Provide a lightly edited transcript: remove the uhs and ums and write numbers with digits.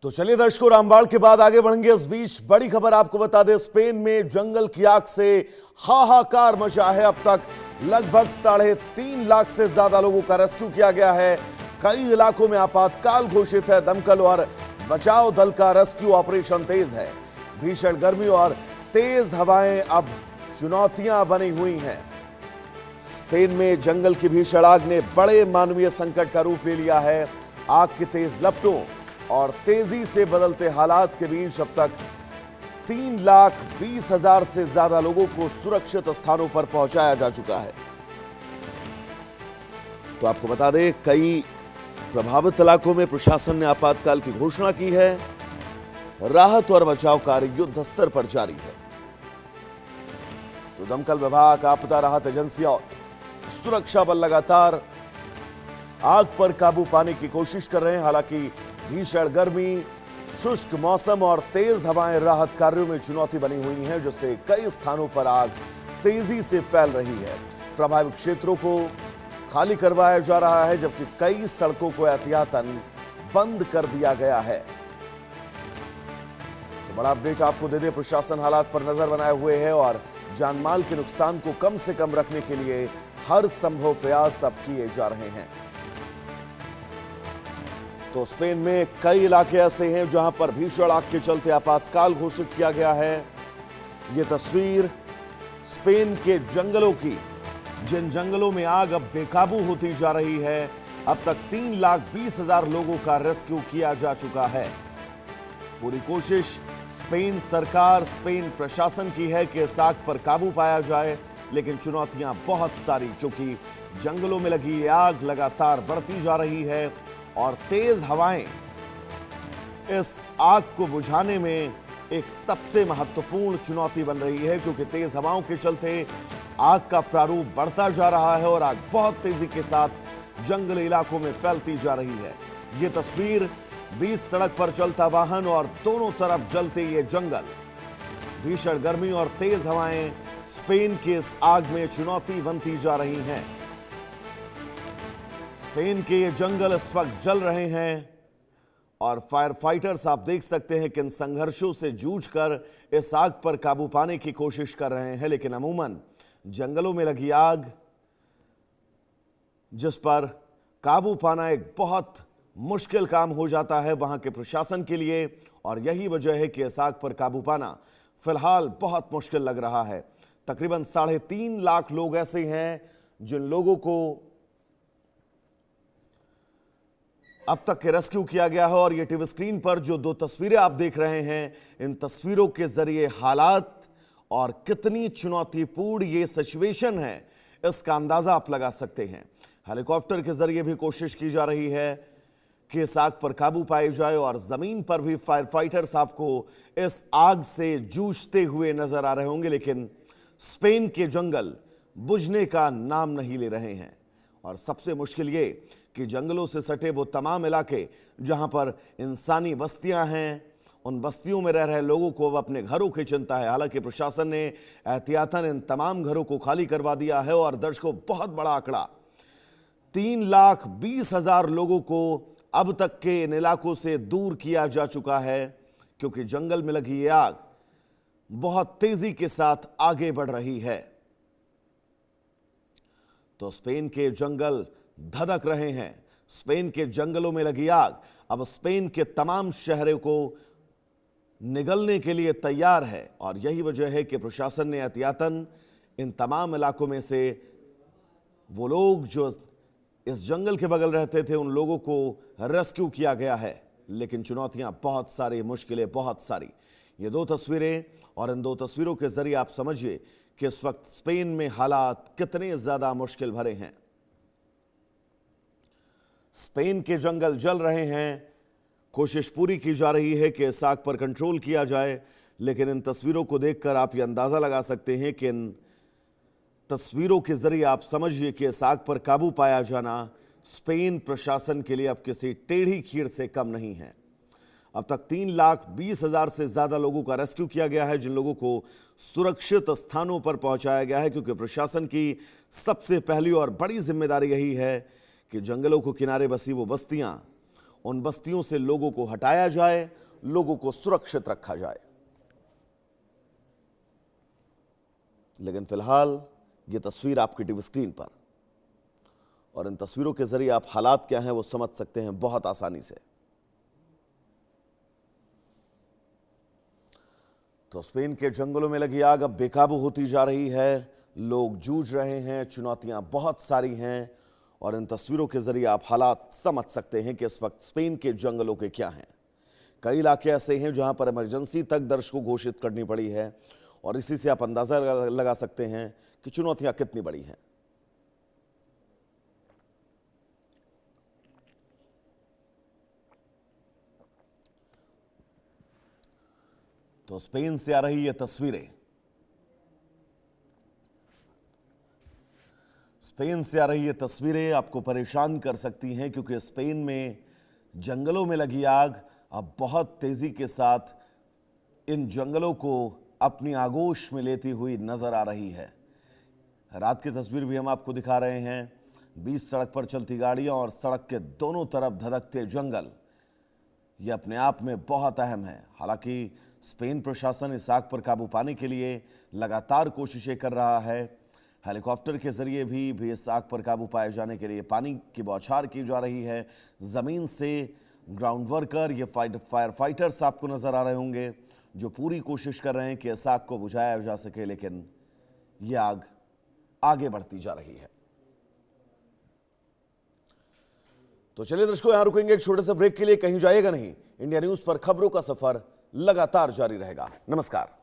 तो चलिए दर्शकों, रामबाण के बाद आगे बढ़ेंगे। इस बीच बड़ी खबर आपको बता दें, स्पेन में जंगल की आग से हाहाकार मचा है। अब तक लगभग 3.5 लाख से ज्यादा लोगों का रेस्क्यू किया गया है। कई इलाकों में आपातकाल घोषित है। दमकल और बचाव दल का रेस्क्यू ऑपरेशन तेज है। भीषण गर्मी और तेज हवाएं अब चुनौतियां बनी हुई हैं। स्पेन में जंगल की भीषण आग ने बड़े मानवीय संकट का रूप ले लिया है। आग की तेज लपटों और तेजी से बदलते हालात के बीच अब तक 3,20,000 से ज्यादा लोगों को सुरक्षित स्थानों पर पहुंचाया जा चुका है। तो आपको बता दें, कई प्रभावित इलाकों में प्रशासन ने आपातकाल की घोषणा की है। राहत और बचाव कार्य युद्ध स्तर पर जारी है। तो दमकल विभाग, आपदा राहत एजेंसियां और सुरक्षा बल लगातार आग पर काबू पाने की कोशिश कर रहे हैं। हालांकि भीषण गर्मी, शुष्क मौसम और तेज हवाएं राहत कार्यों में चुनौती बनी हुई हैं, जिससे कई स्थानों पर आग तेजी से फैल रही है। प्रभावित क्षेत्रों को खाली करवाया जा रहा है, जबकि कई सड़कों को एहतियातन बंद कर दिया गया है। तो बड़ा अपडेट आपको दे दें, प्रशासन हालात पर नजर बनाए हुए है और जानमाल के नुकसान को कम से कम रखने के लिए हर संभव प्रयास अब किए जा रहे हैं। तो स्पेन में कई इलाके ऐसे हैं जहां पर भीषण आग के चलते आपातकाल घोषित किया गया है। यह तस्वीर स्पेन के जंगलों की, जिन जंगलों में आग अब बेकाबू होती जा रही है। अब तक 3,20,000 लोगों का रेस्क्यू किया जा चुका है। पूरी कोशिश स्पेन सरकार, स्पेन प्रशासन की है कि इस आग पर काबू पाया जाए, लेकिन चुनौतियां बहुत सारी, क्योंकि जंगलों में लगी ये आग लगातार बढ़ती जा रही है और तेज हवाएं इस आग को बुझाने में एक सबसे महत्वपूर्ण चुनौती बन रही है, क्योंकि तेज हवाओं के चलते आग का प्रारूप बढ़ता जा रहा है और आग बहुत तेजी के साथ जंगली इलाकों में फैलती जा रही है। यह तस्वीर बीच सड़क पर चलता वाहन और दोनों तरफ जलते ये जंगल। भीषण गर्मी और तेज हवाएं स्पेन की इस आग में चुनौती बनती जा रही हैं। स्पेन के ये जंगल इस वक्त जल रहे हैं और फायर फाइटर्स, आप देख सकते हैं कि इन संघर्षों से जूझकर इस आग पर काबू पाने की कोशिश कर रहे हैं। लेकिन अमूमन जंगलों में लगी आग, जिस पर काबू पाना एक बहुत मुश्किल काम हो जाता है वहां के प्रशासन के लिए, और यही वजह है कि इस आग पर काबू पाना फिलहाल बहुत मुश्किल लग रहा है। तकरीबन 3.5 लाख लोग ऐसे हैं जिन लोगों को अब तक के रेस्क्यू किया गया है। और ये टीवी स्क्रीन पर जो 2 तस्वीरें आप देख रहे हैं, इन तस्वीरों के जरिए हालात और कितनी चुनौतीपूर्ण ये सिचुएशन है, इसका अंदाजा आप लगा सकते हैं। हेलीकॉप्टर के जरिए भी कोशिश की जा रही है कि इस आग पर काबू पाई जाए, और जमीन पर भी फायर फाइटर्स आपको इस आग से जूझते हुए नजर आ रहे होंगे। लेकिन स्पेन के जंगल बुझने का नाम नहीं ले रहे हैं। और सबसे मुश्किल ये कि जंगलों से सटे वो तमाम इलाके जहां पर इंसानी बस्तियां हैं, उन बस्तियों में रह रहे लोगों को अब अपने घरों की चिंता है। हालांकि प्रशासन ने एहतियातन इन तमाम घरों को खाली करवा दिया है। और दर्शकों, बहुत बड़ा आंकड़ा, 3,20,000 लोगों को अब तक के इन इलाकों से दूर किया जा चुका है, क्योंकि जंगल में लगी ये आग बहुत तेजी के साथ आगे बढ़ रही है। तो स्पेन के जंगल धधक रहे हैं। स्पेन के जंगलों में लगी आग अब स्पेन के तमाम शहरों को निगलने के लिए तैयार है। और यही वजह है कि प्रशासन ने एहतियातन इन तमाम इलाकों में से वो लोग जो इस जंगल के बगल रहते थे, उन लोगों को रेस्क्यू किया गया है। लेकिन चुनौतियां बहुत सारी, मुश्किलें बहुत सारी। ये 2 तस्वीरें, और इन 2 तस्वीरों के जरिए आप समझिए कि इस वक्त स्पेन में हालात कितने ज्यादा मुश्किल भरे हैं। स्पेन के जंगल जल रहे हैं। कोशिश पूरी की जा रही है कि इस आग पर कंट्रोल किया जाए। लेकिन इन तस्वीरों को देखकर आप ये अंदाजा लगा सकते हैं कि इन तस्वीरों के जरिए आप समझिए कि इस आग पर काबू पाया जाना स्पेन प्रशासन के लिए अब किसी टेढ़ी खीर से कम नहीं है। अब तक 3,20,000 से ज्यादा लोगों का रेस्क्यू किया गया है, जिन लोगों को सुरक्षित स्थानों पर पहुंचाया गया है, क्योंकि प्रशासन की सबसे पहली और बड़ी जिम्मेदारी यही है कि जंगलों को किनारे बसी वो बस्तियां उन बस्तियों से लोगों को हटाया जाए, लोगों को सुरक्षित रखा जाए। लेकिन फिलहाल ये तस्वीर आपकी टीवी स्क्रीन पर, और इन तस्वीरों के जरिए आप हालात क्या हैं वो समझ सकते हैं बहुत आसानी से। तो स्पेन के जंगलों में लगी आग अब बेकाबू होती जा रही है, लोग जूझ रहे हैं, चुनौतियां बहुत सारी हैं, और इन तस्वीरों के जरिए आप हालात समझ सकते हैं कि इस वक्त स्पेन के जंगलों के क्या हैं। कई इलाके ऐसे हैं जहां पर इमरजेंसी तक दर्ज को घोषित करनी पड़ी है, और इसी से आप अंदाजा लगा सकते हैं कि चुनौतियां कितनी बड़ी हैं। तो स्पेन से आ रही ये तस्वीरें, स्पेन से आ रही ये तस्वीरें आपको परेशान कर सकती हैं, क्योंकि स्पेन में जंगलों में लगी आग अब बहुत तेजी के साथ इन जंगलों को अपनी आगोश में लेती हुई नजर आ रही है। रात की तस्वीर भी हम आपको दिखा रहे हैं। 20 सड़क पर चलती गाड़ियां और सड़क के दोनों तरफ धधकते जंगल, ये अपने आप में बहुत अहम है। हालांकि स्पेन प्रशासन इस आग पर काबू पाने के लिए लगातार कोशिशें कर रहा है। हेलीकॉप्टर के जरिए भी इस आग पर काबू पाए जाने के लिए पानी की बौछार की जा रही है। जमीन से ग्राउंड वर्कर, ये फायर फाइटर्स आपको नजर आ रहे होंगे जो पूरी कोशिश कर रहे हैं कि इस आग को बुझाया जा सके, लेकिन यह आग आगे बढ़ती जा रही है। तो चलिए दर्शकों, यहां रुकेंगे एक छोटे से ब्रेक के लिए, कहीं जाइएगा नहीं। इंडिया न्यूज पर खबरों का सफर लगातार जारी रहेगा। नमस्कार।